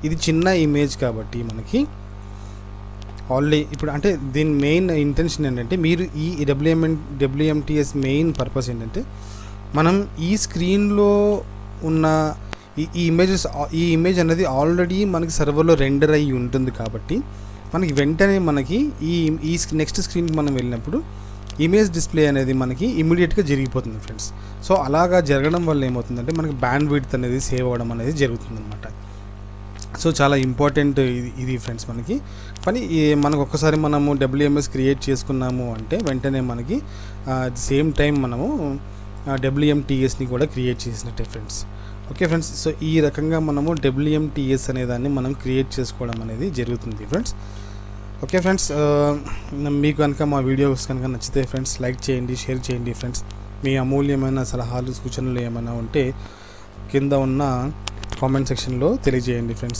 ఇది చిన్న ఇమేజ్ కాబట్టి మనకి ఆల్రెడీ ఇప్పుడు అంటే దీని మెయిన్ ఇంటెన్షన్ ఏంటంటే మీరు ఈ WMTS మెయిన్ పర్పస్ ఏంటంటే మనం ఈ స్క్రీన్లో ఉన్న ఈ ఇమేజ్ అనేది ఆల్రెడీ మనకి సర్వర్లో రెండర్ అయ్యి ఉంటుంది కాబట్టి మనకి వెంటనే మనకి ఈ నెక్స్ట్ స్క్రీన్కి మనం వెళ్ళినప్పుడు ఇమేజ్ డిస్ప్లే అనేది మనకి ఇమీడియట్గా జరిగిపోతుంది ఫ్రెండ్స్. సో అలాగా జరగడం వల్ల ఏమవుతుందంటే మనకి బ్యాండ్ విడ్త్ అనేది సేవ్ అవ్వడం అనేది జరుగుతుందన్నమాట. సో చాలా ఇంపార్టెంట్ ఇది ఫ్రెండ్స్ మనకి. కానీ మనకు ఒక్కసారి మనము WMS క్రియేట్ చేసుకున్నాము అంటే వెంటనే మనకి అట్ ది సేమ్ టైం మనము WMTSని కూడా క్రియేట్ చేసినట్టే ఫ్రెండ్స్. ఓకే ఫ్రెండ్స్, సో ఈ రకంగా మనము WMTS అనేదాన్ని మనం క్రియేట్ చేసుకోవడం అనేది జరుగుతుంది ఫ్రెండ్స్. ఓకే ఫ్రెండ్స్, మీకు కనుక మా వీడియోస్ కనుక నచ్చితే ఫ్రెండ్స్ లైక్ చేయండి, షేర్ చేయండి ఫ్రెండ్స్. మీ అమూల్యమైన సలహాలు సూచనలు ఏమైనా ఉంటే కింద ఉన్న కామెంట్ సెక్షన్లో తెలియజేయండి ఫ్రెండ్స్.